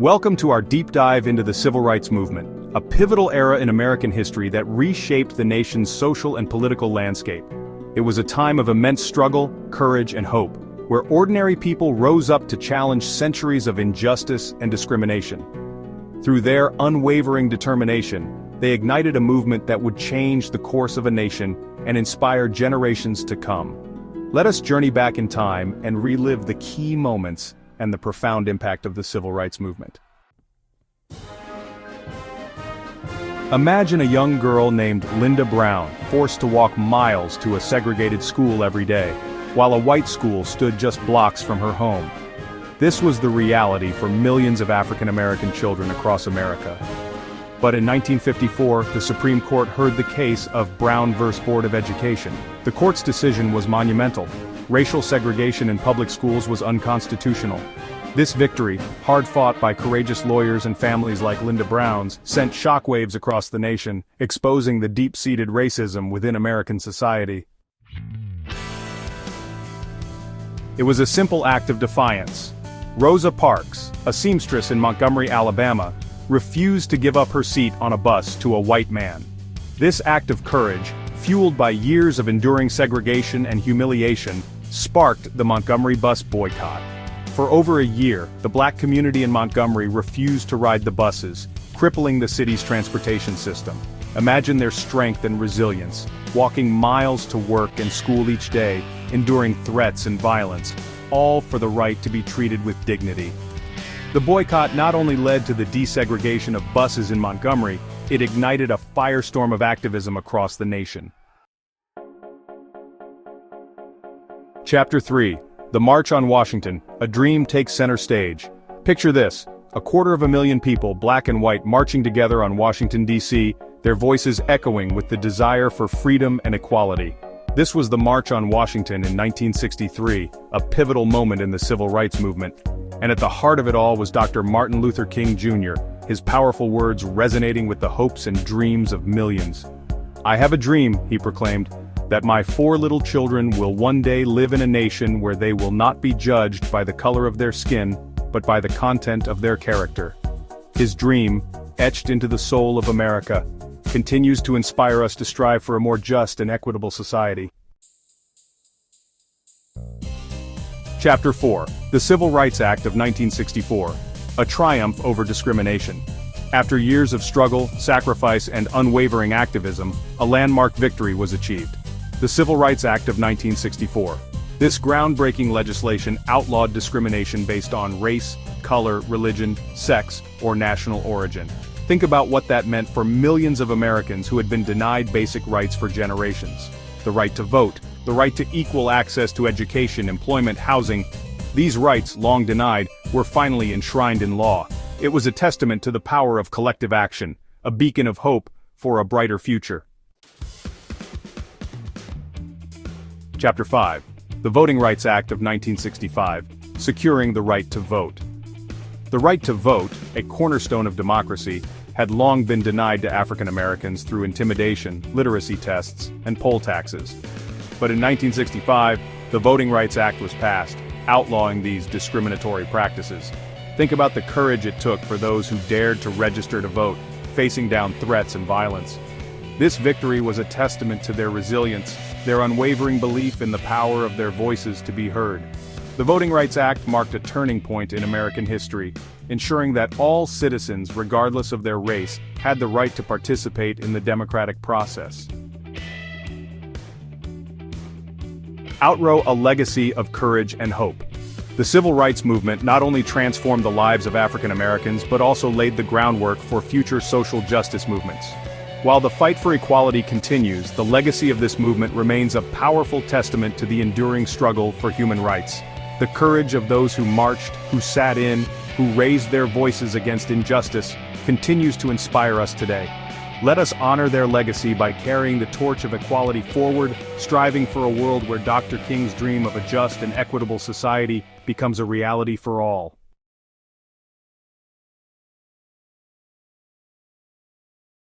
Welcome to our deep dive into the Civil Rights Movement, a pivotal era in American history that reshaped the nation's social and political landscape. It was a time of immense struggle, courage, and hope, where ordinary people rose up to challenge centuries of injustice and discrimination. Through their unwavering determination, they ignited a movement that would change the course of a nation and inspire generations to come. Let us journey back in time and relive the key moments and the profound impact of the Civil Rights Movement. Imagine a young girl named Linda Brown, forced to walk miles to a segregated school every day, while a white school stood just blocks from her home. This was the reality for millions of African American children across America. But in 1954, the Supreme Court heard the case of Brown v. Board of Education. The court's decision was monumental. Racial segregation in public schools was unconstitutional. This victory, hard fought by courageous lawyers and families like Linda Brown's, sent shockwaves across the nation, exposing the deep-seated racism within American society. It was a simple act of defiance. Rosa Parks, a seamstress in Montgomery, Alabama, refused to give up her seat on a bus to a white man. This act of courage, fueled by years of enduring segregation and humiliation, sparked the Montgomery bus boycott. For over a year, the black community in Montgomery refused to ride the buses, crippling the city's transportation system. Imagine their strength and resilience, walking miles to work and school each day, enduring threats and violence, all for the right to be treated with dignity. The boycott not only led to the desegregation of buses in Montgomery, it ignited a firestorm of activism across the nation. Chapter 3. The March on Washington, a dream takes center stage. Picture this, 250,000 people, black and white, marching together on Washington, D.C., their voices echoing with the desire for freedom and equality. This was the March on Washington in 1963, a pivotal moment in the Civil Rights Movement. And at the heart of it all was Dr. Martin Luther King Jr., his powerful words resonating with the hopes and dreams of millions. "I have a dream," he proclaimed, "that my 4 little children will one day live in a nation where they will not be judged by the color of their skin, but by the content of their character." His dream, etched into the soul of America, continues to inspire us to strive for a more just and equitable society. Chapter 4. The Civil Rights Act of 1964. A triumph over discrimination. After years of struggle, sacrifice, and unwavering activism, a landmark victory was achieved. The Civil Rights Act of 1964. This groundbreaking legislation outlawed discrimination based on race, color, religion, sex, or national origin. Think about what that meant for millions of Americans who had been denied basic rights for generations. The right to vote, the right to equal access to education, employment, housing. These rights, long denied, were finally enshrined in law. It was a testament to the power of collective action, a beacon of hope for a brighter future. Chapter 5. The Voting Rights Act of 1965, securing the right to vote. The right to vote, a cornerstone of democracy, had long been denied to African Americans through intimidation, literacy tests, and poll taxes. But in 1965, the Voting Rights Act was passed, outlawing these discriminatory practices. Think about the courage it took for those who dared to register to vote, facing down threats and violence. This victory was a testament to their resilience, their unwavering belief in the power of their voices to be heard. The Voting Rights Act marked a turning point in American history, ensuring that all citizens, regardless of their race, had the right to participate in the democratic process. Outgrow a legacy of courage and hope. The Civil Rights Movement not only transformed the lives of African Americans but also laid the groundwork for future social justice movements. While the fight for equality continues, the legacy of this movement remains a powerful testament to the enduring struggle for human rights. The courage of those who marched, who sat in, who raised their voices against injustice, continues to inspire us today. Let us honor their legacy by carrying the torch of equality forward, striving for a world where Dr. King's dream of a just and equitable society becomes a reality for all.